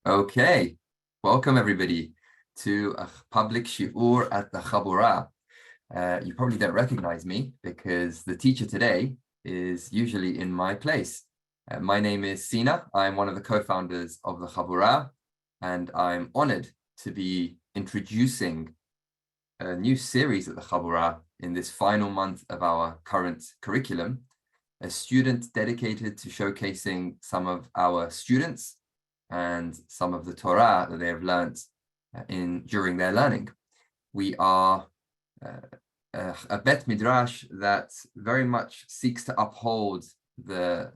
Okay, welcome everybody to a public shiur at the Chabura. You probably don't recognize me because the teacher today is usually in my place. My name is Sina. I'm one of the co-founders of the Chabura, and I'm honored to be introducing a new series at the Chabura in this final month of our current curriculum, a student dedicated to showcasing some of our students and some of the Torah that they have learnt during their learning. We are a Bet Midrash that very much seeks to uphold the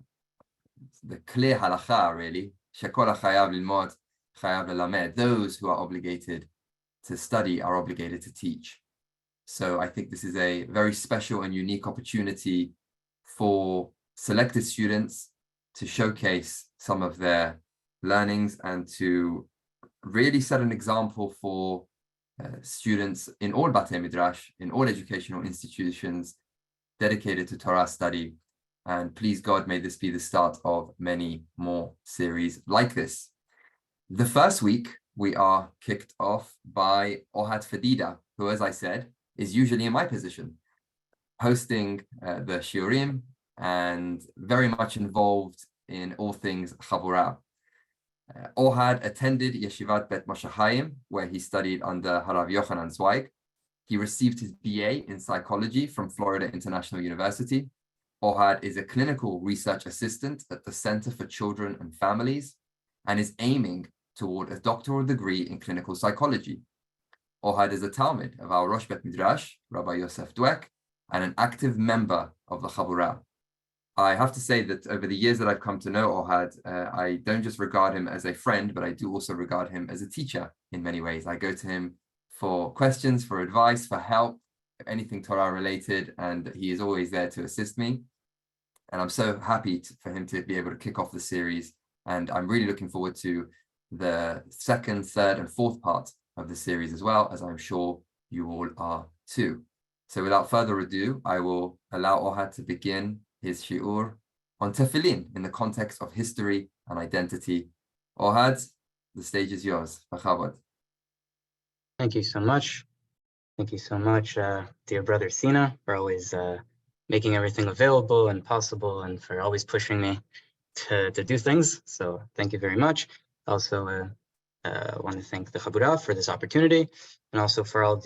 clear halacha, really. Shekol hachayav lilmod chayav lelamed. Those who are obligated to study are obligated to teach. So I think this is a very special and unique opportunity for selected students to showcase some of their learnings and to really set an example for students in all Bet Midrash, in all educational institutions dedicated to Torah study. And please God, may this be the start of many more series like this. The first week, we are kicked off by Ohad Fedida, who, as I said, is usually in my position, hosting the shiurim and very much involved in all things Chabura. Ohad attended Yeshivat Bet Midrash, where he studied under Harav Yochanan Zweig. He received his BA in psychology from Florida International University. Ohad is a clinical research assistant at the Center for Children and Families and is aiming toward a doctoral degree in clinical psychology. Ohad is a Talmid of our Rosh Bet Midrash, Rabbi Yosef Dweck, and an active member of the Chabura. I have to say that over the years that I've come to know Ohad, I don't just regard him as a friend, but I do also regard him as a teacher in many ways. I go to him for questions, for advice, for help, anything Torah related, and he is always there to assist me. And I'm so happy for him to be able to kick off the series. And I'm really looking forward to the second, third, and fourth part of the series as well, as I'm sure you all are too. So without further ado, I will allow Ohad to begin his shiur on Tefillin in the context of history and identity. Ohad, the stage is yours. B'chavod. Thank you so much. Thank you so much, dear brother Sina, for always making everything available and possible, and for always pushing me to do things. So thank you very much. Also want to thank the Chabura for this opportunity, and also for all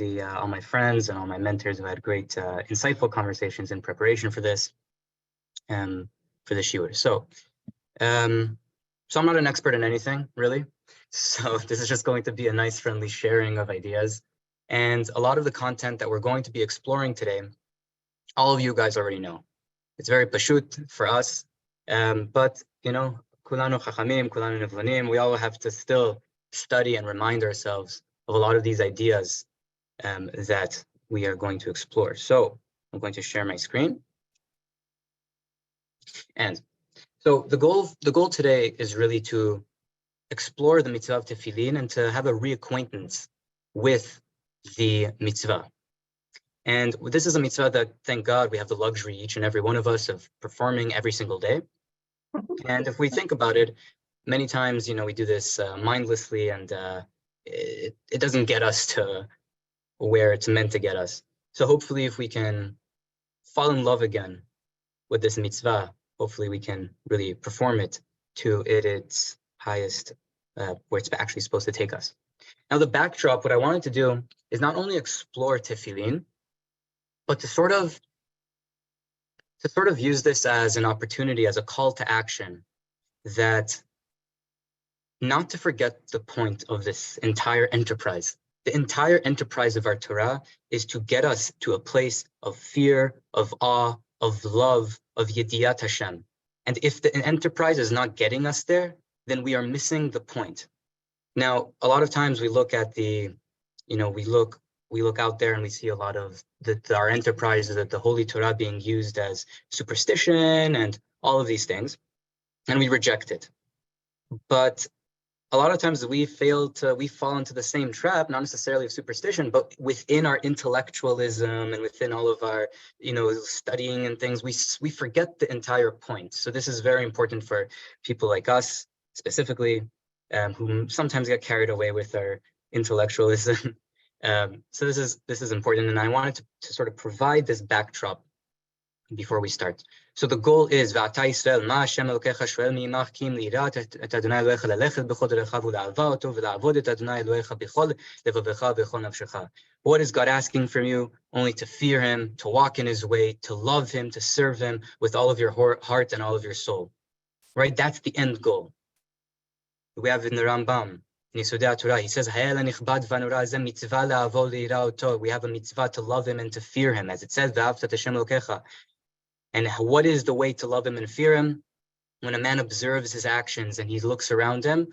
my friends and all my mentors who had great, insightful conversations in preparation for this. For the shiur. So I'm not an expert in anything, really. So this is just going to be a nice, friendly sharing of ideas. And a lot of the content that we're going to be exploring today, all of you guys already know. It's very pashut for us. But, you know, kulanu chachamim, kulanu nevlanim, we all have to still study and remind ourselves of a lot of these ideas that we are going to explore. So I'm going to share my screen. And so the goal today is really to explore the mitzvah of tefillin and to have a reacquaintance with the mitzvah. And this is a mitzvah that, thank God, we have the luxury, each and every one of us, of performing every single day. And if we think about it, many times, you know, we do this mindlessly, and it doesn't get us to where it's meant to get us. So hopefully, if we can fall in love again with this mitzvah, hopefully we can really perform it to its highest, where it's actually supposed to take us. Now, the backdrop, what I wanted to do is not only explore tefillin, but to sort of use this as an opportunity, as a call to action, that not to forget the point of this entire enterprise. The entire enterprise of our Torah is to get us to a place of fear, of awe, of love, of Yediyat Hashem. And if the enterprise is not getting us there, then we are missing the point. Now, a lot of times we look at we look out there and we see a lot of our enterprise, the Holy Torah being used as superstition and all of these things, and we reject it. But a lot of times we fall into the same trap, not necessarily of superstition, but within our intellectualism and within all of our, studying and things, we forget the entire point. So this is very important for people like us, specifically, who sometimes get carried away with our intellectualism. So this is important, and I wanted to sort of provide this backdrop before we start. So the goal is V'ata Yisrael, Ma Hashem Elokecha shoel mi'imach ki im lirat et Adonai Elohecha lelechet b'chol derechav u'la'ava oto v'la'avod et Adonai Elohecha b'chol levavecha v'chol nafshecha. What is God asking from you? Only to fear Him, to walk in His way, to love Him, to serve Him with all of your heart and all of your soul. Right? That's the end goal. We have in the Rambam, in Yesodei Torah, he says, we have a mitzvah to love Him and to fear Him, as it says, and what is the way to love Him and fear Him? When a man observes his actions and he looks around him,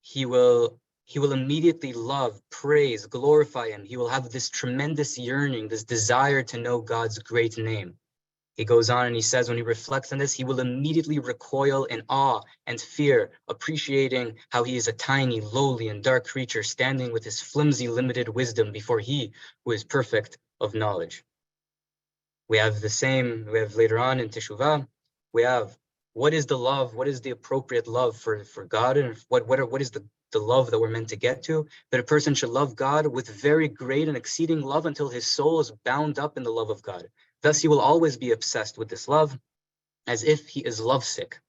he will immediately love, praise, glorify Him. He will have this tremendous yearning, this desire to know God's great name. He goes on and he says, when he reflects on this, he will immediately recoil in awe and fear, appreciating how he is a tiny, lowly, and dark creature standing with his flimsy, limited wisdom before He who is perfect of knowledge. We have later on in Teshuvah, we have what is the love, what is the appropriate love for God, and what is the love that we're meant to get to, that a person should love God with very great and exceeding love until his soul is bound up in the love of God. Thus, he will always be obsessed with this love as if he is lovesick.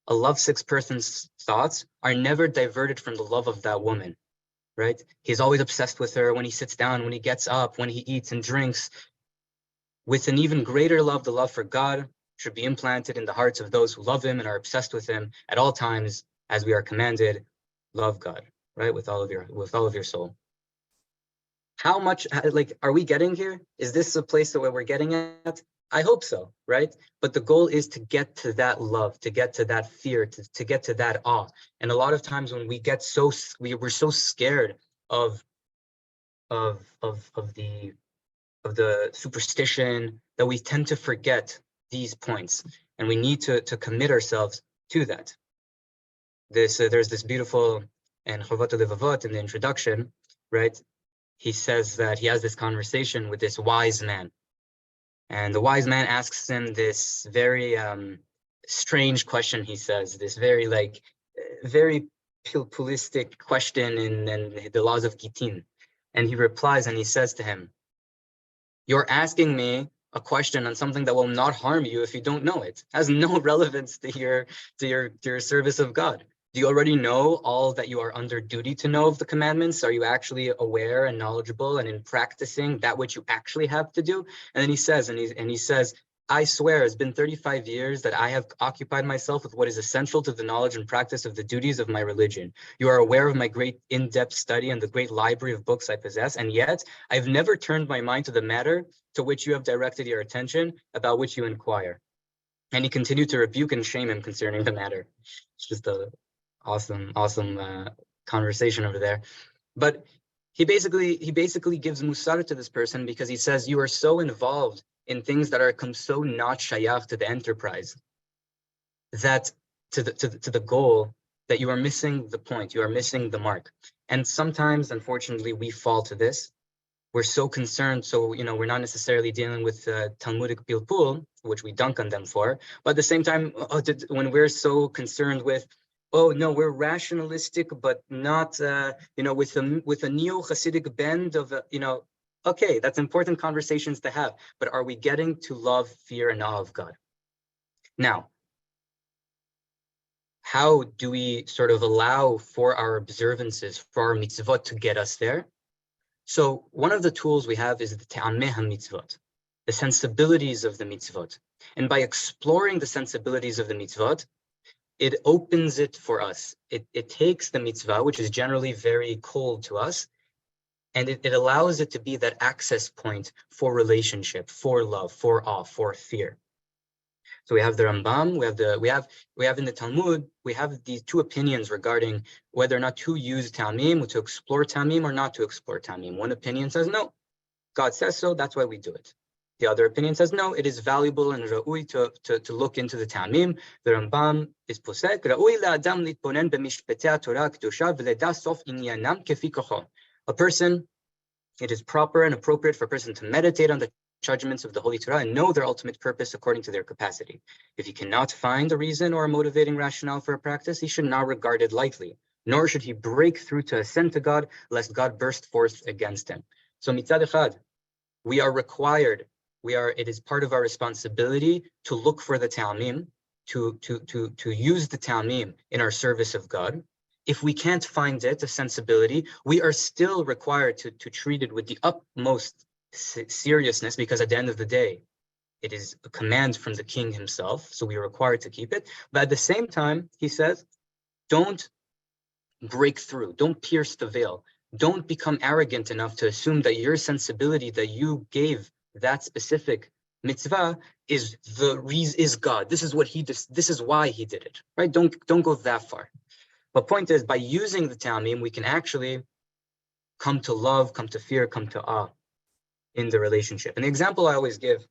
A lovesick person's thoughts are never diverted from the love of that woman, right? He's always obsessed with her when he sits down, when he gets up, when he eats and drinks. With an even greater love, the love for God should be implanted in the hearts of those who love Him and are obsessed with Him at all times, as we are commanded, love God, right? With all of your soul. How much, are we getting here? Is this a place where we're getting at? I hope so, right? But the goal is to get to that love, to get to that fear, to get to that awe. And a lot of times when we get we're so scared of the superstition that we tend to forget these points, and we need to commit ourselves to that. There's this beautiful, and Chovot Levavot in the introduction, right? He says that he has this conversation with this wise man, and the wise man asks him this very strange question. He says this very pilpulistic question in the laws of Gittin, and he replies and he says to him, "You're asking me a question on something that will not harm you if you don't know it. It has no relevance to your service of God. Do you already know all that you are under duty to know of the commandments? Are you actually aware and knowledgeable and in practicing that which you actually have to do?" And then he says, "I swear, it's been 35 years that I have occupied myself with what is essential to the knowledge and practice of the duties of my religion. You are aware of my great in-depth study and the great library of books I possess, and yet I've never turned my mind to the matter to which you have directed your attention, about which you inquire." And he continued to rebuke and shame him concerning the matter. It's just a awesome conversation over there. But he basically gives musar to this person, because he says, you are so involved in things that are so not shayach to the enterprise, that to the goal, that you are missing the point, you are missing the mark. And sometimes, unfortunately, we fall to this. We're so concerned, so we're not necessarily dealing with Talmudic pilpul, which we dunk on them for, but at the same time, when we're so concerned with, oh no, we're rationalistic, but not with a neo-Hasidic bend of okay, that's important conversations to have, but are we getting to love, fear, and awe of God? Now, how do we sort of allow for our observances, for our mitzvot to get us there? So one of the tools we have is the te'ameh ha-mitzvot, the sensibilities of the mitzvot. And by exploring the sensibilities of the mitzvot, it opens it for us. It takes the mitzvah, which is generally very cold to us, and it allows it to be that access point for relationship, for love, for awe, for fear. So we have the Rambam, we have in the Talmud, we have these two opinions regarding whether or not to use tamim, to explore tamim, or not to explore tamim. One opinion says no, God says so, that's why we do it. The other opinion says no, it is valuable and ra'ui to look into the tamim. The Rambam is posek, ra'ui la'adam litbonen b'mishpetei Torah kedusha v'leda sof inyanam kefi kocho. A person, it is proper and appropriate for a person to meditate on the judgments of the Holy Torah and know their ultimate purpose according to their capacity. If he cannot find a reason or a motivating rationale for a practice, he should not regard it lightly, nor should he break through to ascend to God, lest God burst forth against him. So mitzad echad, we are required, it is part of our responsibility to look for the ta'amim, to use the ta'amim in our service of God. If we can't find it, a sensibility, we are still required to treat it with the utmost seriousness, because at the end of the day, it is a command from the king himself, so we are required to keep it. But at the same time, he says, don't break through, don't pierce the veil, don't become arrogant enough to assume that your sensibility that you gave that specific mitzvah is God. This is what he did. This is why he did it, right? Don't go that far. But point is, by using the ta'amim, we can actually come to love, come to fear, come to awe in the relationship. And the example I always give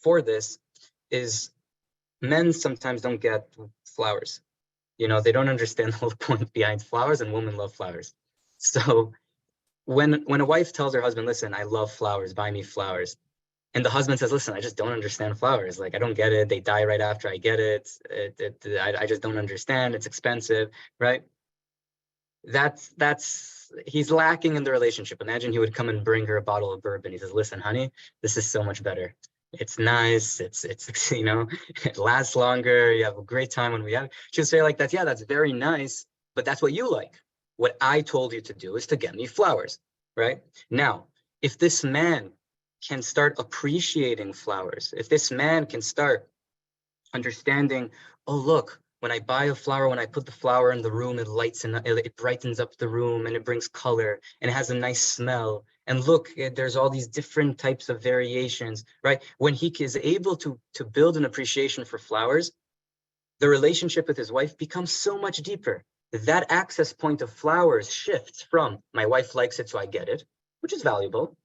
for this is men sometimes don't get flowers. You know, they don't understand the whole point behind flowers, and women love flowers. So when a wife tells her husband, listen, I love flowers, buy me flowers. And the husband says, listen, I just don't understand flowers. Like, I don't get it. They die right after I get it. I just don't understand. It's expensive, right? He's lacking in the relationship. Imagine he would come and bring her a bottle of bourbon. He says, listen, honey, this is so much better. It's nice. It's you know, it lasts longer. You have a great time when we have it. She'll say like that, yeah, that's very nice, but that's what you like. What I told you to do is to get me flowers, right? Now, if this man can start appreciating flowers, if this man can start understanding, oh, look, when I buy a flower, when I put the flower in the room, it brightens up the room and it brings color and it has a nice smell. And look, there's all these different types of variations, right? When he is able to build an appreciation for flowers, the relationship with his wife becomes so much deeper. That access point of flowers shifts from, my wife likes it, so I get it, which is valuable,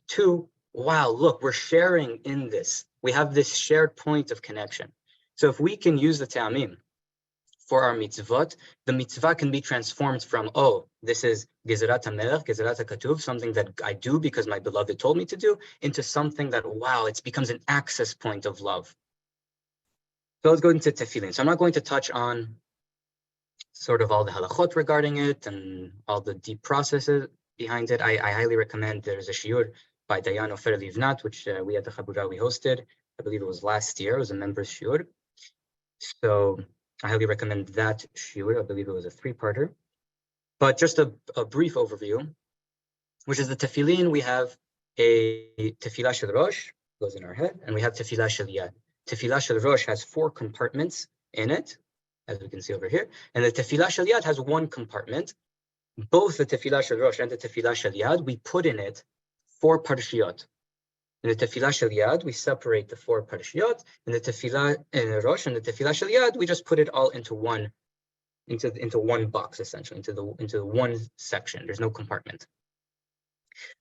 to, wow, look, we're sharing in this. We have this shared point of connection. So if we can use the ta'amim for our mitzvot, the mitzvah can be transformed from, oh, this is gezerat hamelech, gezerat hakatuv, something that I do because my beloved told me to do, into something that, wow, it becomes an access point of love. So let's go into tefillin. So I'm not going to touch on sort of all the halachot regarding it and all the deep processes behind it. I highly recommend, there's a shiur by Dayan Ofer Livnat, which we at the Chabura, we hosted. I believe it was last year. It was a members shiur. So I highly recommend that shiur. I believe it was a 3-parter. But just a brief overview, which is the tefillin. We have a tefillah shel rosh, goes in our head, and we have tefillah shel yad. Tefillah shel rosh has 4 compartments in it, as we can see over here. And the tefillah shel yad has 1 compartment. Both the tefillah shel rosh and the tefillah shel yad, we put in it 4 parshiyot. In the tefillah shel yad, we separate the 4 parshiyot. In the tefillah rosh and the tefillah shel yad, we just put it all into one box, essentially, into one section. There's no compartment.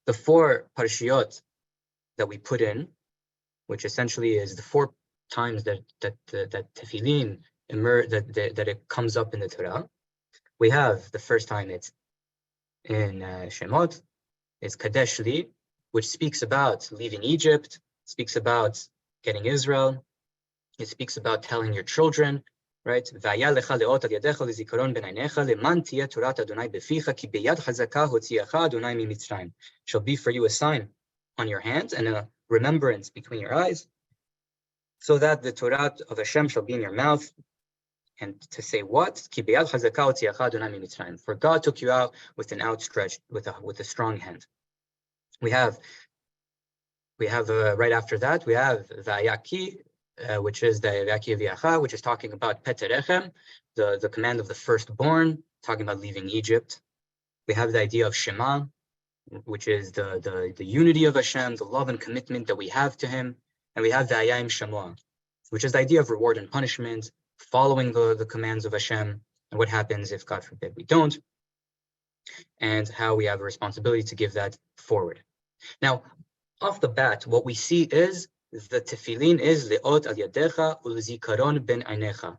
The 4 parshiyot that we put in, which essentially is the 4 times that tefillin that it comes up in the Torah. We have the first time it's in Shemot, is Kadesh Li, which speaks about leaving Egypt, speaks about getting Israel. It speaks about telling your children, right? Shall be for you a sign on your hands and a remembrance between your eyes, so that the Torah of Hashem shall be in your mouth. And to say what? For God took you out with an outstretched, with a strong hand. We have right after that, we have Vayaki, which is the Vayaki V'yacha, which is talking about Peterechem, the command of the firstborn, talking about leaving Egypt. We have the idea of Shema, which is the unity of Hashem, the love and commitment that we have to Him. And we have the Ayayim Shamua, which is the idea of reward and punishment, following the commands of Hashem, and what happens if, God forbid, we don't, and how we have a responsibility to give that forward. Now, off the bat, what we see is the tefillin is le'ot al yadecha ulzikaron ben einecha.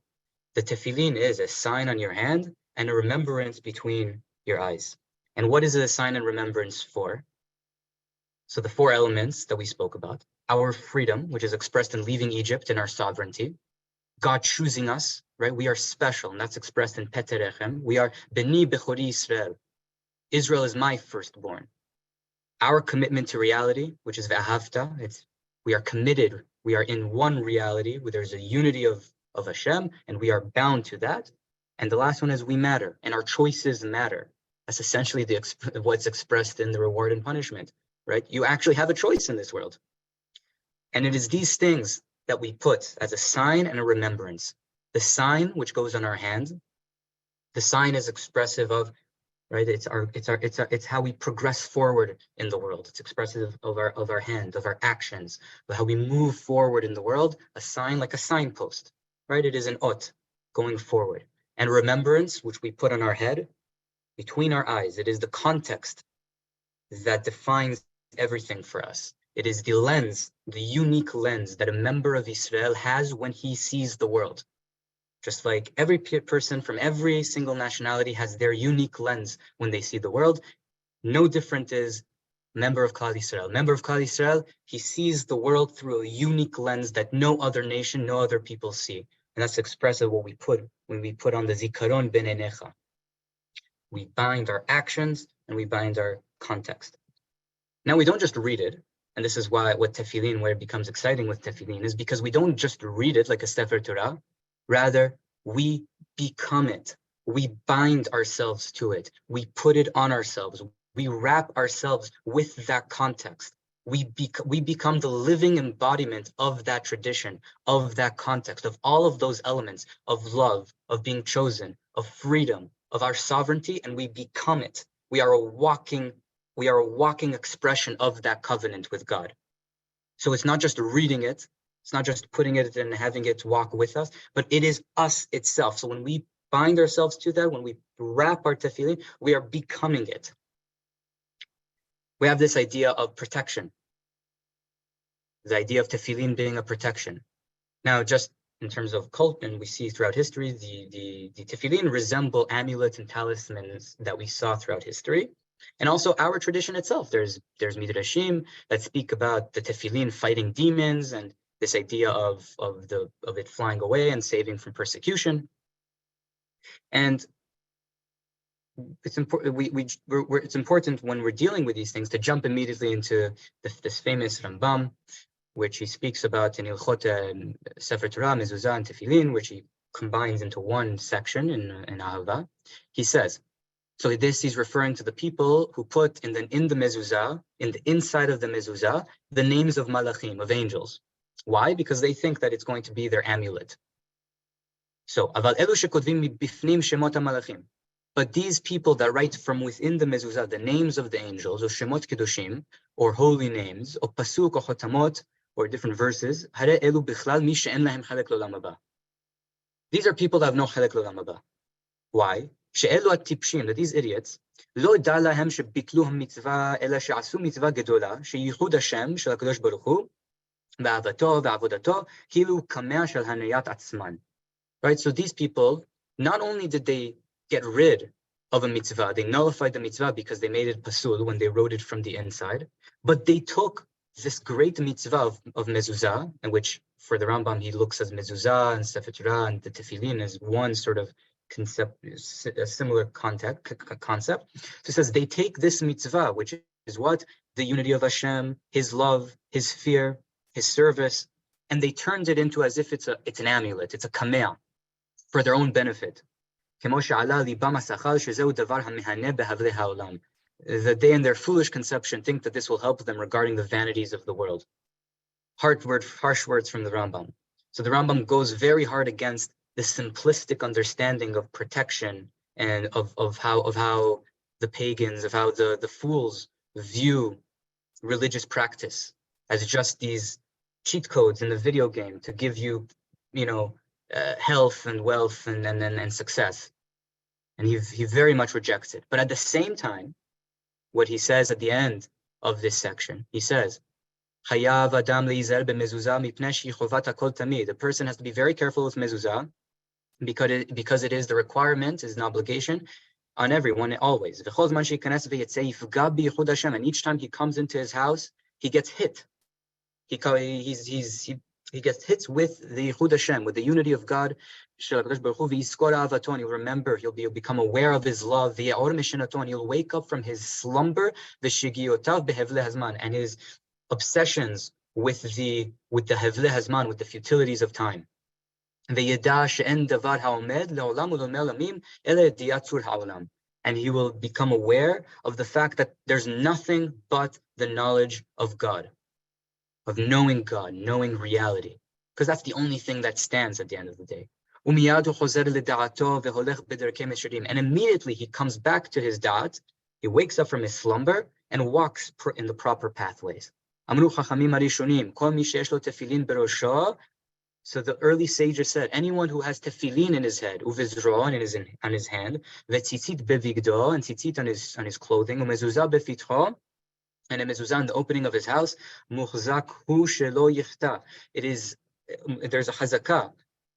The tefillin is a sign on your hand and a remembrance between your eyes. And what is it a sign and remembrance for? So the four elements that we spoke about, our freedom, which is expressed in leaving Egypt and our sovereignty, God choosing us, right? We are special, and that's expressed in Peterechem. We are Beni Bechori Israel. Israel is my firstborn. Our commitment to reality, which is Ve'ahavta, we are committed, we are in one reality, where there's a unity of Hashem, and we are bound to that. And the last one is we matter, and our choices matter. That's essentially what's expressed in the reward and punishment, right? You actually have a choice in this world. And it is these things that we put as a sign and a remembrance. The sign, which goes on our hand, the sign is expressive of, right? It's how we progress forward in the world. It's expressive of our hand, of our actions, of how we move forward in the world. A sign, like a signpost, right? It is an ot, going forward. And remembrance, which we put on our head, between our eyes. It is the context that defines everything for us. It is the lens, the unique lens that a member of Israel has when he sees the world. Just like every person from every single nationality has their unique lens when they see the world, no different is member of Klal Yisrael. Member of Klal Yisrael, he sees the world through a unique lens that no other nation, no other people see. And that's expressive what we put when we put on the Zikaron Ben Enecha. We bind our actions and we bind our context. Now we don't just read it, and this is where it becomes exciting with Tefillin, is because we don't just read it like a Sefer Torah, rather we become it. We bind ourselves to it. We put it on ourselves. We wrap ourselves with that context. We become the living embodiment of that tradition, of that context, of all of those elements of love, of being chosen, of freedom, of our sovereignty, and we become it. We are a walking expression of that covenant with God. So it's not just reading it, it's not just putting it and having it walk with us, but it is us itself. So when we bind ourselves to that, when we wrap our tefillin, we are becoming it. We have this idea of protection, the idea of tefillin being a protection. Now, just in terms of cult, and we see throughout history, the tefillin resemble amulets and talismans that we saw throughout history. And also our tradition itself. There's midrashim that speak about the tefillin fighting demons and this idea of it flying away and saving from persecution. And it's important. It's important when we're dealing with these things to jump immediately into this famous Rambam, which he speaks about in Ilchot Sefer Torah, Mezuzah, and Tefillin, which he combines into one section in Ahava. He says, so this he's referring to the people who put in the mezuzah, in the inside of the mezuzah, the names of malachim, of angels. Why? Because they think that it's going to be their amulet. So, aval elu shekotvim bifnim shemot malachim. But these people that write from within the mezuzah the names of the angels, or shemot kedoshim, or holy names, or pasuk, or chotamot, or different verses, hare elu bichlal mi she'en lahem chelek l'olam haba. These are people that have no chelek l'olam haba. Why? That these idiots, לא דע להם שביטלו המצווה, אלא שעשו מצווה גדולה, שייחוד השם של הקדוש ברוך הוא, ואהבתו ועבודתו, כאילו קמע של הניית עצמן. Right, so these people, not only did they get rid of a mitzvah, they nullified the mitzvah because they made it pasul when they wrote it from the inside, but they took this great mitzvah of mezuzah, in which for the Rambam he looks as mezuzah and Sefer Torah and the tefillin as one sort of concept, a similar concept. So it says they take this mitzvah, which is what? The unity of Hashem, His love, His fear, His service, and they turned it into as if it's an amulet, it's a kameh, for their own benefit. That they in their foolish conception think that this will help them regarding the vanities of the world. Harsh words from the Rambam. So the Rambam goes very hard against the simplistic understanding of protection and of how the pagans, of how the fools view religious practice as just these cheat codes in the video game to give you, health and wealth and success. And he very much rejects it. But at the same time, what he says at the end of this section, he says, the person has to be very careful with mezuzah, because it is the requirement, is an obligation on everyone always. And each time he comes into his house, he gets hit. He gets hit with the Yichud Hashem, with the unity of God. He'll remember, he'll become aware of his love. He'll wake up from his slumber, and his obsessions with the Hevle Hazman, with the futilities of time. And he will become aware of the fact that there's nothing but the knowledge of God, of knowing God, knowing reality, because that's the only thing that stands at the end of the day. And immediately he comes back to his da'at, he wakes up from his slumber and walks in the proper pathways. So the early sages said, anyone who has tefillin in his head, uvizro on his hand, vetzitzit bevigdo, and tzitzit on his clothing, umezuzah befitcho, and a mezuzah in the opening of his house, muchzak hu shelo yichta. There's a hazakah.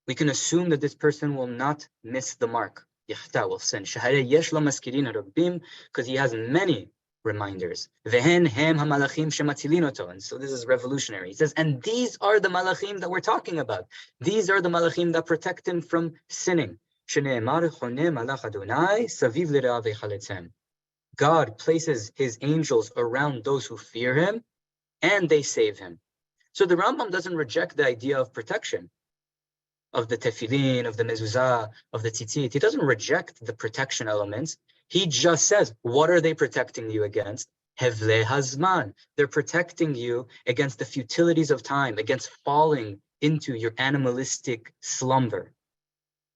We can assume that this person will not miss the mark. Yichta will sin. Shahare yesh lo maskirin rabim, because he has many reminders. Vehen hem hamalachim shematzilin oto. And so this is revolutionary. He says, and these are the malachim that we're talking about. These are the malachim that protect him from sinning. Shneemar choneh malach Adonai saviv l're'ah v'chaletzem. God places his angels around those who fear him, and they save him. So the Rambam doesn't reject the idea of protection, of the tefillin, of the mezuzah, of the tzitzit. He doesn't reject the protection elements. He just says, what are they protecting you against? Hevle hazman. They're protecting you against the futilities of time, against falling into your animalistic slumber.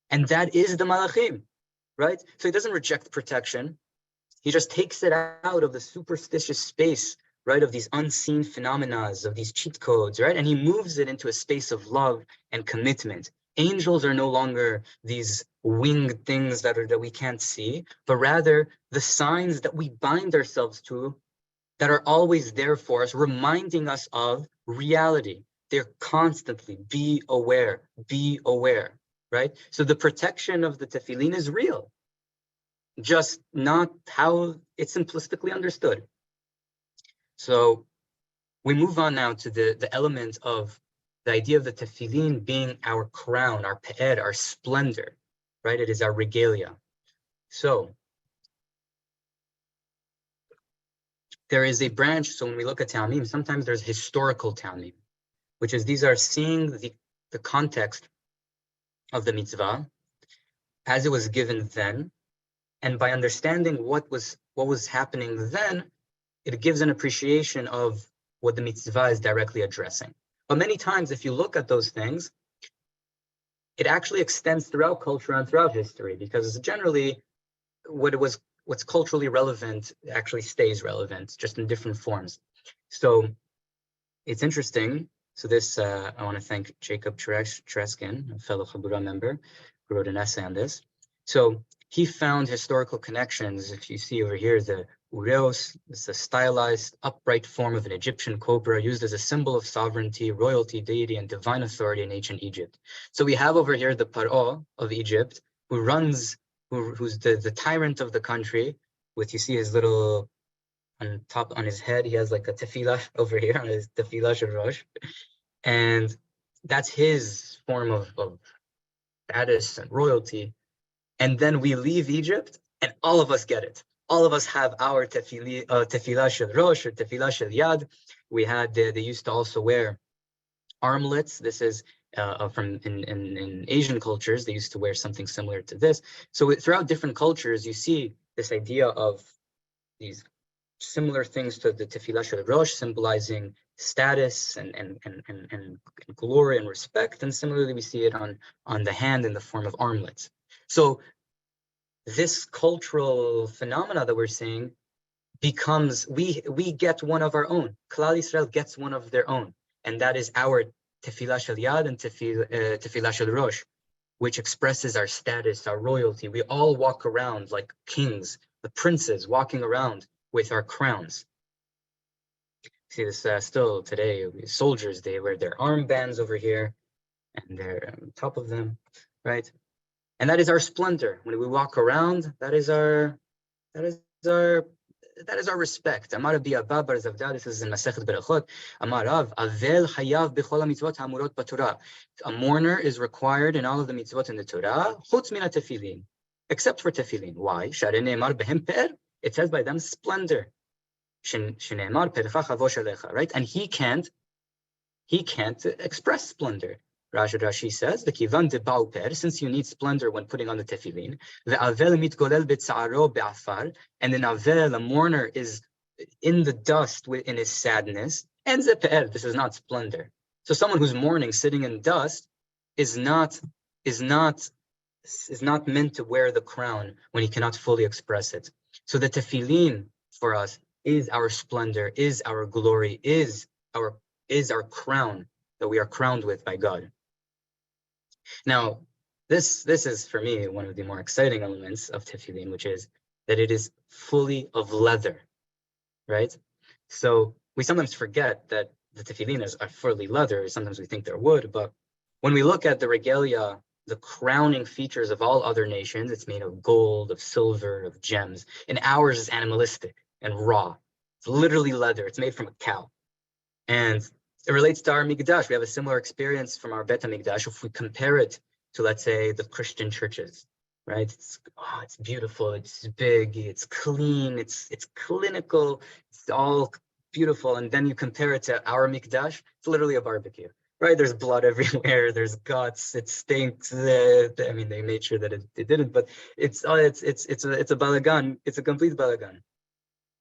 And that is the malachim, right? So he doesn't reject protection. He just takes it out of the superstitious space, right, of these unseen phenomena, of these cheat codes, right? And he moves it into a space of love and commitment. Angels are no longer these winged things that we can't see, but rather the signs that we bind ourselves to that are always there for us, reminding us of reality. They're constantly, be aware, right? So the protection of the tefillin is real, just not how it's simplistically understood. So we move on now to the element of the idea of the tefillin being our crown, our pe'ed, our splendor, right? It is our regalia. So there is a branch. So when we look at Talmid, sometimes there's historical Talmid, which is these are seeing the context of the mitzvah as it was given then, and by understanding what was happening then, it gives an appreciation of what the mitzvah is directly addressing. But many times, if you look at those things, it actually extends throughout culture and throughout history, because generally what's culturally relevant actually stays relevant, just in different forms. So it's interesting. So this, I want to thank Jacob Treskin, a fellow Chabura member, who wrote an essay on this. So he found historical connections. If you see over here, the ureos, it's a stylized, upright form of an Egyptian cobra used as a symbol of sovereignty, royalty, deity, and divine authority in ancient Egypt. So we have over here the Paro of Egypt, who's the tyrant of the country. You see his little, on top on his head, he has like a tefillah over here on his tefillah shel and that's his form of status and royalty. And then we leave Egypt, and all of us get it. All of us have our tefillah shel rosh or tefillah shel yad. They used to also wear armlets. This is from in Asian cultures. They used to wear something similar to this. So throughout different cultures, you see this idea of these similar things to the tefillah shel rosh, symbolizing status and glory and respect. And similarly, we see it on the hand in the form of armlets. So this cultural phenomena that we're seeing becomes, we get one of our own. Klal Yisrael gets one of their own, and that is our tefillah shel yad and tefillah shel rosh, which expresses our status, our royalty. We all walk around like kings, the princes walking around with our crowns. See this still today. Soldiers, they wear their armbands over here, and they're on top of them, right? And that is our splendor. When we walk around, that is our respect. Amar Rabbi Abba bar Zavda, this is in Masechet Berachot. Amar Rav, Avel hayav b'chol mitzvot hamurot b'Torah. A mourner is required in all of the mitzvot in the Torah, chutz min tefillin, except for tefillin. Why? Sharei ne'emar behem per. It says by them splendor. Shene'emar percha chavosh alecha. Right? And he can't express splendor. Rashi says, the kivan de bauper, since you need splendor when putting on the tefillin, the avel mitgolel betzaro be'afar, and an avel, a mourner, is in the dust in his sadness, and zeper, this is not splendor. So someone who's mourning, sitting in dust, is not meant to wear the crown when he cannot fully express it. So the tefillin for us is our splendor, is our glory, is our crown that we are crowned with by God. Now, this is for me one of the more exciting elements of tefillin, which is that it is fully of leather, right? So we sometimes forget that the tefillin are fully leather. Sometimes we think they're wood, but when we look at the regalia, the crowning features of all other nations, it's made of gold, of silver, of gems, and ours is animalistic and raw. It's literally leather. It's made from a cow. And it relates to our Mikdash. We have a similar experience from our Bet Midrash if we compare it to, let's say, the Christian churches, right? It's beautiful, it's big, it's clean, it's clinical, it's all beautiful. And then you compare it to our Mikdash, it's literally a barbecue, right? There's blood everywhere, there's guts, it stinks. I mean, they made sure that it didn't, but it's a balagan, it's a complete balagan.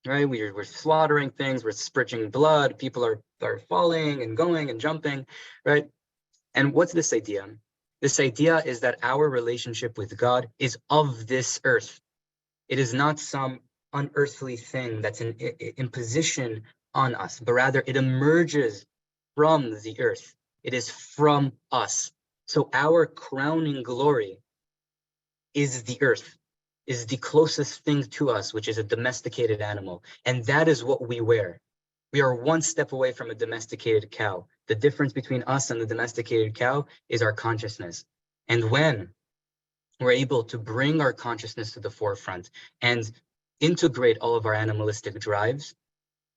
Right, we're slaughtering things, we're spritching blood, people are falling and going and jumping, right? And what's this idea? This idea is that our relationship with God is of this earth. It is not some unearthly thing that's an imposition on us, but rather it emerges from the earth. It is from us. So our crowning glory is the earth, is the closest thing to us, which is a domesticated animal. And that is what we wear. We are one step away from a domesticated cow. The difference between us and the domesticated cow is our consciousness. And when we're able to bring our consciousness to the forefront and integrate all of our animalistic drives,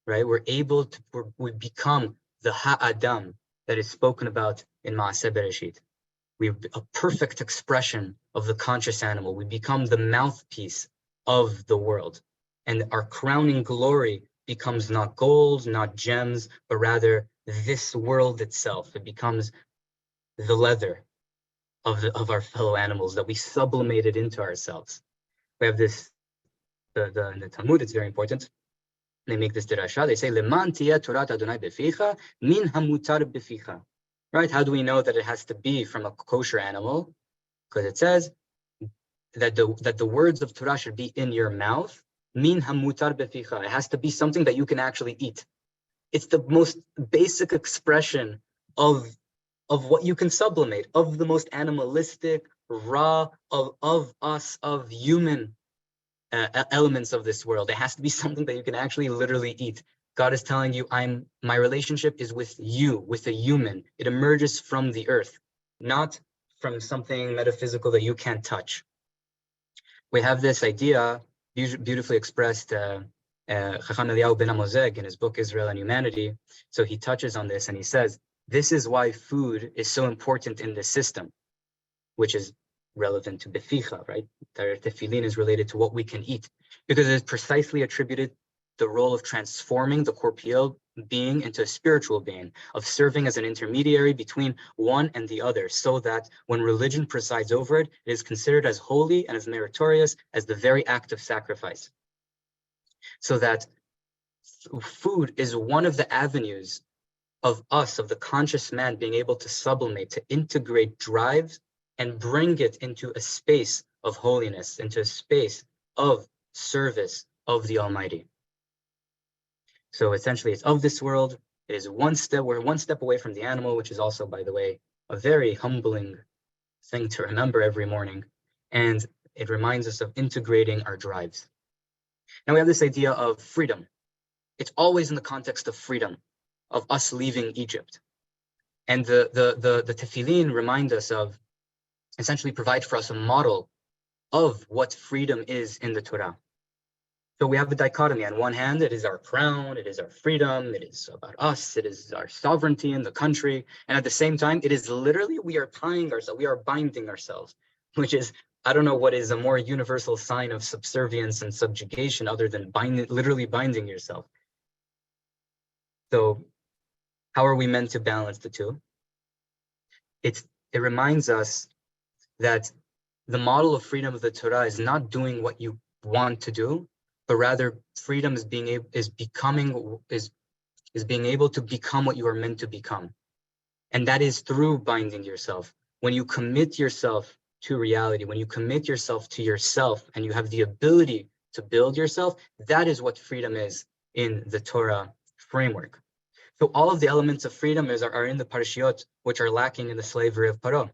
right, we become the ha'adam that is spoken about in Maaseh Bereshit. We're a perfect expression of the conscious animal. We become the mouthpiece of the world. And our crowning glory becomes not gold, not gems, but rather this world itself. It becomes the leather of our fellow animals that we sublimated into ourselves. We have this, in the Talmud, it's very important. They make this derasha. They say, Leman tiyeh Torat Adonai beficha, min hamutar beficha. Right? How do we know that it has to be from a kosher animal? Because it says that the words of Torah should be in your mouth. Min hamutar beficha. It has to be something that you can actually eat. It's the most basic expression of what you can sublimate, of the most animalistic, raw, of us, of human elements of this world. It has to be something that you can actually literally eat. God is telling you, my relationship is with you, with a human. It emerges from the earth, not from something metaphysical that you can't touch. We have this idea beautifully expressed Chacham Eliyahu ben Amozeg in his book Israel and Humanity. So he touches on this and he says, this is why food is so important in this system, which is relevant to beficha, right? The tefillin is related to what we can eat, because it is precisely attributed the role of transforming the corporeal being into a spiritual being, of serving as an intermediary between one and the other, so that when religion presides over it, it is considered as holy and as meritorious as the very act of sacrifice. So that food is one of the avenues of us, of the conscious man, being able to sublimate, to integrate drives and bring it into a space of holiness, into a space of service of the Almighty. So essentially, it's of this world. It is we're one step away from the animal, which is also, by the way, a very humbling thing to remember every morning. And it reminds us of integrating our drives. Now we have this idea of freedom. It's always in the context of freedom, of us leaving Egypt. And the tefillin remind us of essentially provide for us a model of what freedom is in the Torah. So we have a dichotomy. On one hand, it is our crown, it is our freedom, it is about us, it is our sovereignty in the country. And at the same time, it is literally, we are tying ourselves, we are binding ourselves, which is, I don't know what is a more universal sign of subservience and subjugation other than literally binding yourself. So how are we meant to balance the two? It reminds us that the model of freedom of the Torah is not doing what you want to do, but rather freedom is being able to become what you are meant to become. And that is through binding yourself. When you commit yourself to reality, when you commit yourself to yourself and you have the ability to build yourself, that is what freedom is in the Torah framework. So all of the elements of freedom are in the parashiot, which are lacking in the slavery of Paro.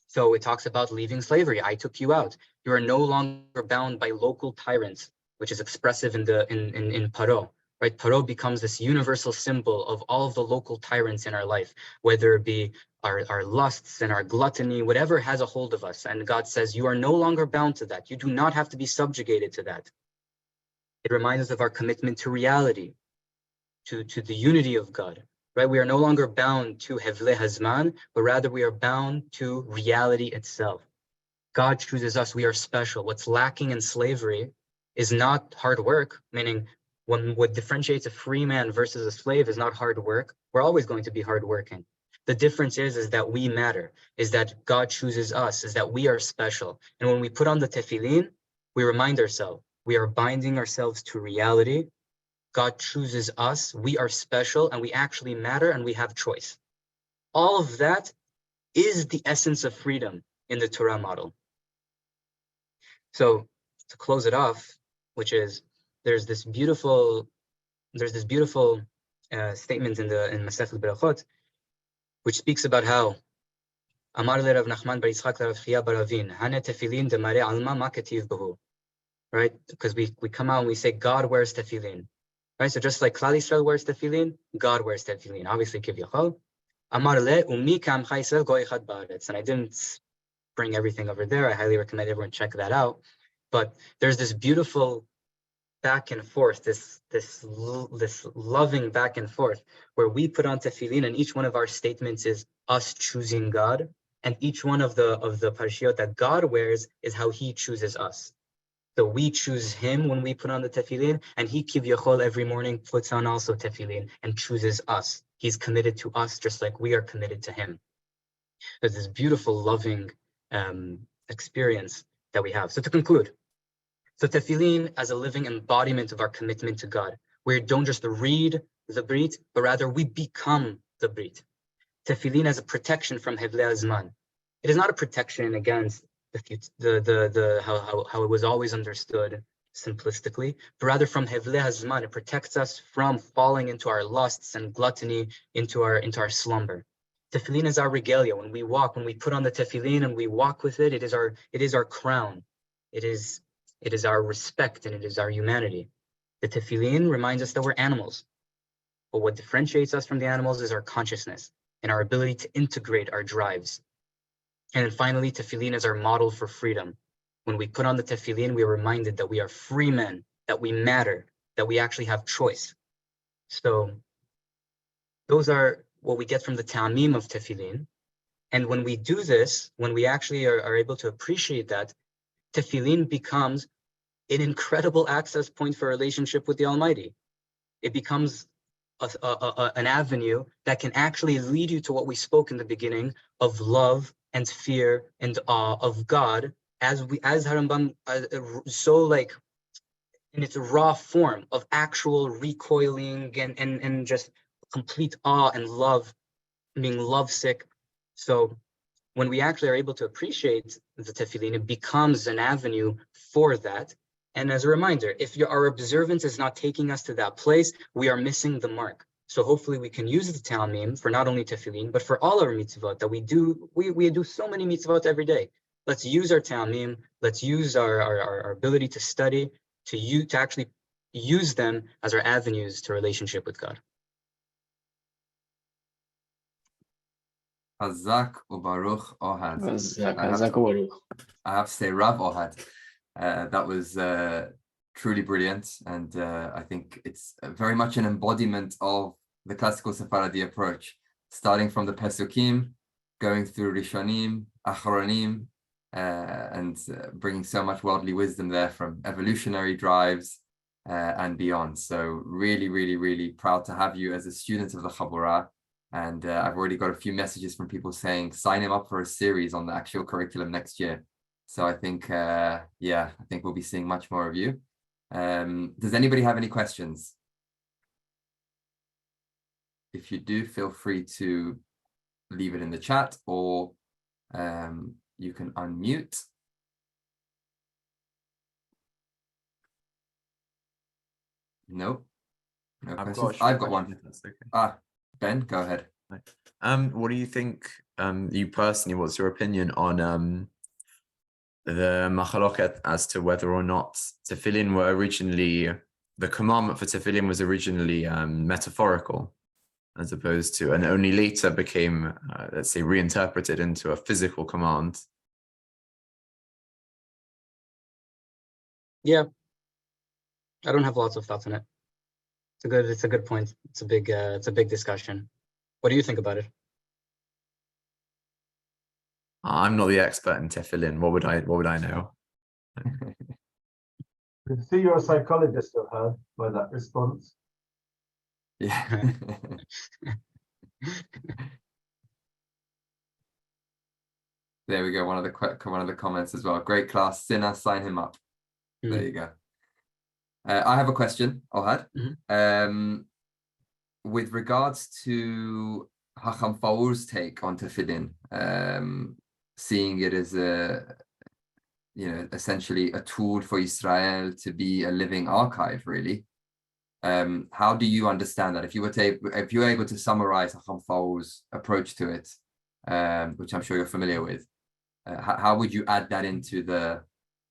So it talks about leaving slavery. I took you out. You are no longer bound by local tyrants, which is expressive in Paro, right? Paro becomes this universal symbol of all of the local tyrants in our life, whether it be our lusts and our gluttony, whatever has a hold of us. And God says, you are no longer bound to that. You do not have to be subjugated to that. It reminds us of our commitment to reality, to the unity of God, right? We are no longer bound to Hevle Hazman, but rather we are bound to reality itself. God chooses us. We are special. What's lacking in slavery is not hard work, meaning what differentiates a free man versus a slave is not hard work. We're always going to be hardworking. The difference is that we matter, is that God chooses us, is that we are special. And when we put on the tefillin, we remind ourselves, we are binding ourselves to reality. God chooses us, we are special, and we actually matter, and we have choice. All of that is the essence of freedom in the Torah model. So to close it off, which is there's this beautiful statement in Masechet Berachot, which speaks about how Amar le Rav Nachman bar Yitzchak le Rav Chia bar Avin, Hane tefillin demare alma ma ketiv behu. Right? Because we come out and we say God wears tefillin. Right? So just like Klal Yisrael wears tefillin, God wears tefillin. Obviously, kivyachol. Amar le umi k'amcha Yisrael go echad ba'aretz. And I didn't bring everything over there. I highly recommend everyone check that out. But there's this beautiful back and forth, this loving back and forth, where we put on tefillin, and each one of our statements is us choosing God, and each one of the parashiot that God wears is how He chooses us. So we choose Him when we put on the tefillin, and He kivyachol every morning puts on also tefillin and chooses us. He's committed to us just like we are committed to Him. There's this beautiful, loving experience that we have. So to conclude, so tefillin as a living embodiment of our commitment to God, where we don't just read the Brit, but rather we become the Brit. Tefillin as a protection from Hevle Hazman. It is not a protection against how it was always understood simplistically, but rather from Hevle Hazman. It protects us from falling into our lusts and gluttony, into our slumber. Tefillin is our regalia. When we walk, when we put on the tefillin and we walk with it, it is our crown. It is our respect, and it is our humanity. The tefillin reminds us that we're animals. But what differentiates us from the animals is our consciousness and our ability to integrate our drives. And then finally, tefillin is our model for freedom. When we put on the tefillin, we are reminded that we are free men, that we matter, that we actually have choice. So those are what we get from the ta'amim of tefillin. And when we do this, when we actually are able to appreciate that, tefillin becomes an incredible access point for a relationship with the Almighty. It becomes an avenue that can actually lead you to what we spoke in the beginning of love and fear and awe of God, as Harambam, so like in its raw form of actual recoiling and just complete awe and love, being lovesick. So when we actually are able to appreciate the tefillin, it becomes an avenue for that. And as a reminder, if our observance is not taking us to that place, we are missing the mark. So hopefully we can use the ta'amim for not only tefillin, but for all our mitzvot that we do. We do so many mitzvot every day. Let's use our ta'amim. Let's use our ability to study, to actually use them as our avenues to relationship with God. Hazak ubaruch Ohad. Zaku I have to say, Rav Ohad. That was truly brilliant, and I think it's very much an embodiment of the classical Sephardi approach, starting from the Pesukim, going through Rishonim, Achronim, and bringing so much worldly wisdom there from evolutionary drives and beyond. So really, really, really proud to have you as a student of the Chabura. And I've already got a few messages from people saying, sign him up for a series on the actual curriculum next year. So I think, I think we'll be seeing much more of you. Does anybody have any questions? If you do, feel free to leave it in the chat, or you can unmute. No questions. I've got one. Okay. Ben, go ahead. What do you think, you personally, what's your opinion on the machaloket as to whether or not tefillin were originally, the commandment for tefillin was originally metaphorical, as opposed to, and only later became, let's say, reinterpreted into a physical command? Yeah, I don't have lots of thoughts on it. It's a good point. It's a big discussion. What do you think about it? I'm not the expert in tefillin. What would I know? You can see you're a psychologist, Ohad, by that response. Yeah. There we go. One of the comments as well. Great class. Sinna, sign him up. There you go. I have a question, Ohad. With regards to Hacham Faur's take on tefillin, seeing it as essentially a tool for Israel to be a living archive, really. How do you understand that? If you were able to summarize Hacham Faur's approach to it, which I'm sure you're familiar with, how would you add that into the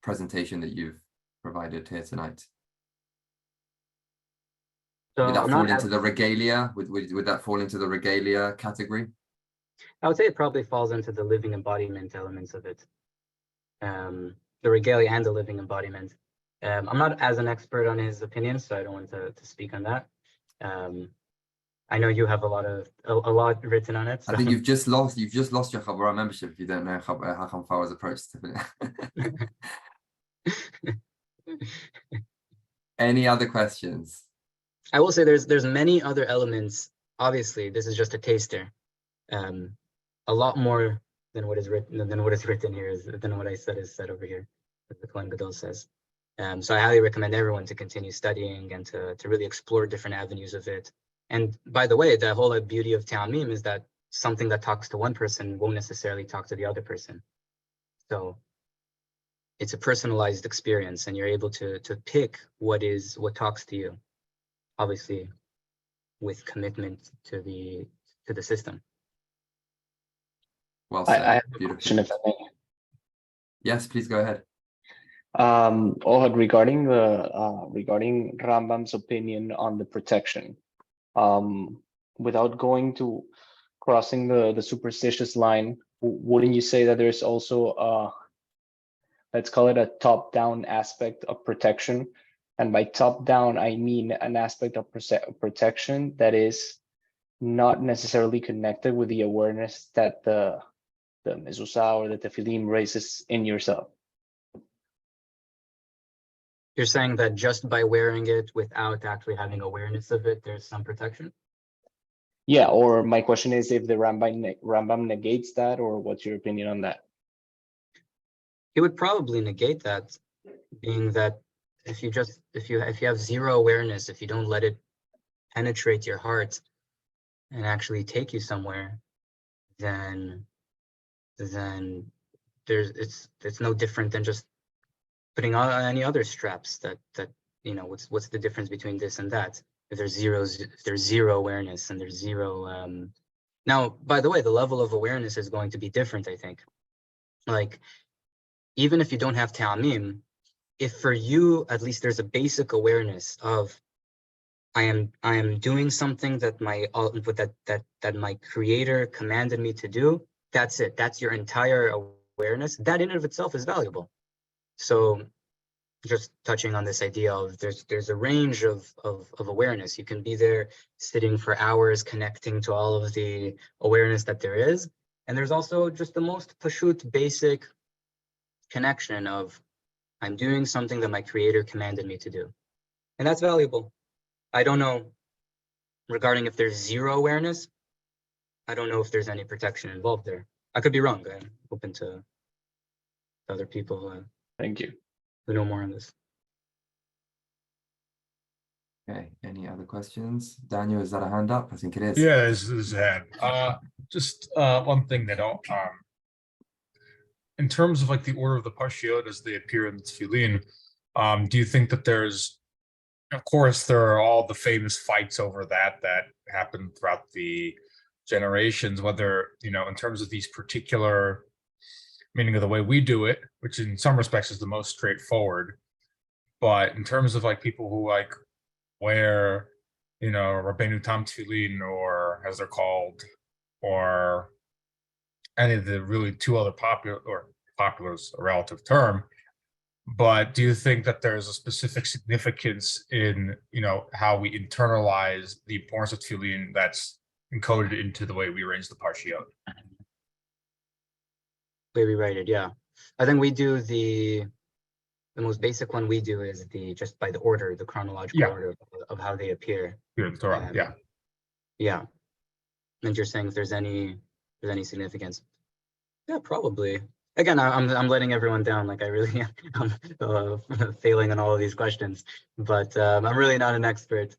presentation that you've provided here tonight? So would that fall into the regalia? Would that fall into the regalia category? I would say it probably falls into the living embodiment elements of it. The regalia and the living embodiment. I'm not as an expert on his opinion, so I don't want to speak on that. I know you have a lot written on it. So. I think you've just lost your Chabura membership if you don't know Hacham Faur's approach to it. Any other questions? I will say there's many other elements. Obviously, this is just a taster. A lot more than what is written here than what I said is said over here, as the Kohen Gadol says. So I highly recommend everyone to continue studying and to really explore different avenues of it. And by the way, the whole beauty of Ta'amim is that something that talks to one person won't necessarily talk to the other person. So it's a personalized experience, and you're able to pick what talks to you, obviously with commitment to the system. Well said. I have a question, if I may. Yes, please go ahead. Ohad, regarding Rambam's opinion on the protection, without crossing the superstitious line, wouldn't you say that there's also let's call it a top-down aspect of protection? And by top-down, I mean an aspect of protection that is not necessarily connected with the awareness that the mezuzah or the tefillin raises in yourself. You're saying that just by wearing it without actually having awareness of it, there's some protection? Yeah, or my question is if the Rambam negates that, or what's your opinion on that? He would probably negate that, being that if you have zero awareness, if you don't let it penetrate your heart and actually take you somewhere, then it's no different than just putting on any other straps that what's the difference between this and that? If there's zero awareness and there's zero now, by the way, the level of awareness is going to be different, I think. Like, even if you don't have ta'amim, if for you at least there's a basic awareness of I am doing something that that my creator commanded me to do. That's it. That's your entire awareness. That in and of itself is valuable. So just touching on this idea of there's a range of awareness. You can be there sitting for hours connecting to all of the awareness that there is. And there's also just the most pashut, basic connection of I'm doing something that my creator commanded me to do. And that's valuable. I don't know regarding if there's zero awareness. I don't know if there's any protection involved there. I could be wrong. I'm open to other people Thank you. who know more on this. Okay, any other questions? Daniel, is that a hand up? I think it is. Yeah, this is Ed. Just one thing that in terms of like the order of the parshiot as they appear in the Tefillin, do you think that there's, of course, there are all the famous fights over that happened throughout the generations, whether, you know, in terms of these particular, meaning of the way we do it, which in some respects is the most straightforward, but in terms of like people who like wear, you know, Rabbeinu Tam Tefillin, or as they're called, or any of the really two other popular is a relative term, but do you think that there's a specific significance in, you know, how we internalize the importance of Tefillin that's encoded into the way we arrange the parshiot? Way we write it, yeah. I think we do the most basic one we do is just by the order, the chronological order of how they appear. Here in the Torah, yeah. Yeah. And you're saying if there's any significance? Yeah, probably. Again, I'm letting everyone down. Like I really am failing on all of these questions, but I'm really not an expert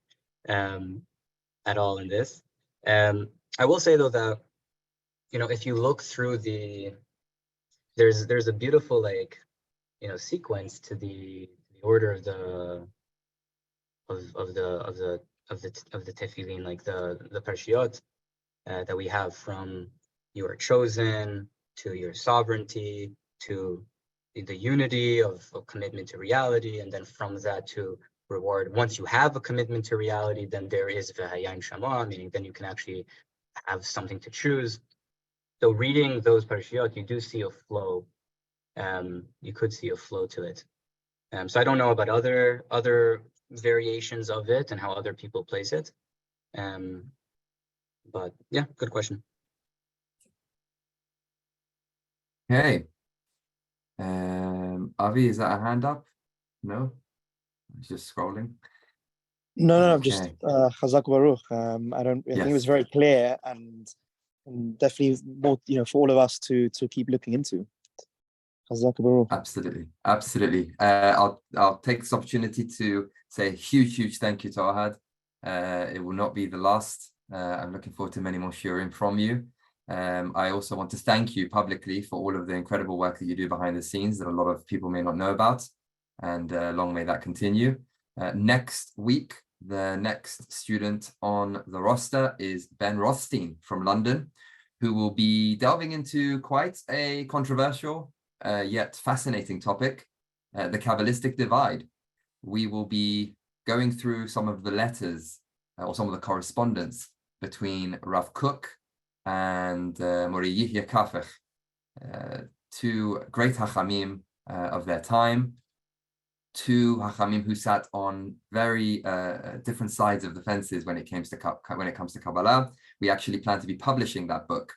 at all in this. I will say though that, you know, if you look through there's a beautiful, like, you know, sequence to the order of the tefillin, like the parshiot that we have, from you are chosen to your sovereignty to the unity of commitment to reality, and then from that to reward. Once you have a commitment to reality, then there is v'hayim shama, meaning then you can actually have something to choose. So reading those parshiot, you do see a flow. You could see a flow to it. So I don't know about other variations of it and how other people place it. But yeah, good question. Okay. Avi, is that a hand up? No? I was just scrolling. No, just Chazak Baruch. I think it was very clear and definitely more, you know, for all of us to keep looking into. Chazak Baruch. Absolutely. I'll take this opportunity to say a huge thank you to Ohad. It will not be the last. I'm looking forward to many more shiurim from you. I also want to thank you publicly for all of the incredible work that you do behind the scenes that a lot of people may not know about, and long may that continue. Next week, the next student on the roster is Ben Rothstein from London, who will be delving into quite a controversial yet fascinating topic, the Kabbalistic divide. We will be going through some of the letters or some of the correspondence between Rav Kook and Mori Yihya Kafech, two great Hachamim of their time, two Hachamim who sat on very different sides of the fences when it comes to Kabbalah. We actually plan to be publishing that book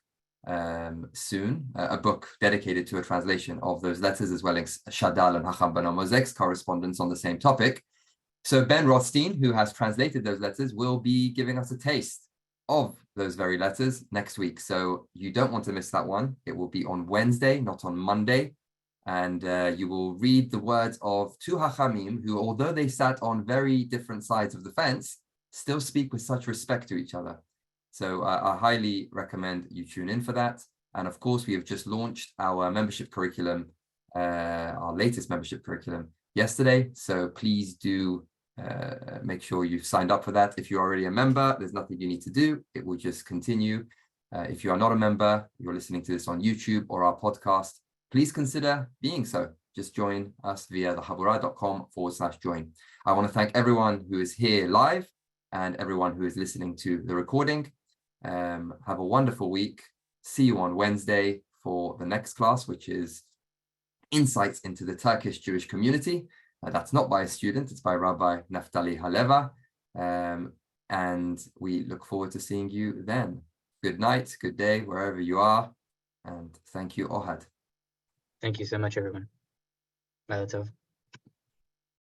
soon, a book dedicated to a translation of those letters, as well as Shadal and Hacham Ben Amozek's correspondence on the same topic. So Ben Rothstein, who has translated those letters, will be giving us a taste of those very letters next week. So you don't want to miss that one. It will be on Wednesday, not on Monday. And you will read the words of two Hachamim who, although they sat on very different sides of the fence, still speak with such respect to each other. So I highly recommend you tune in for that. And of course, we have just launched our membership curriculum, our latest membership curriculum yesterday. So please do make sure you've signed up for that. If you're already a member, there's nothing you need to do. It will just continue. If you are not a member, you're listening to this on YouTube or our podcast, please consider being so. Just join us via thechabura.com/join. I want to thank everyone who is here live and everyone who is listening to the recording. Have a wonderful week. See you on Wednesday for the next class, which is Insights into the Turkish Jewish Community. That's not by a student, it's by Rabbi Naftali Haleva. And we look forward to seeing you then. Good night, good day, wherever you are. And thank you, Ohad. Thank you so much, everyone. Laila tov.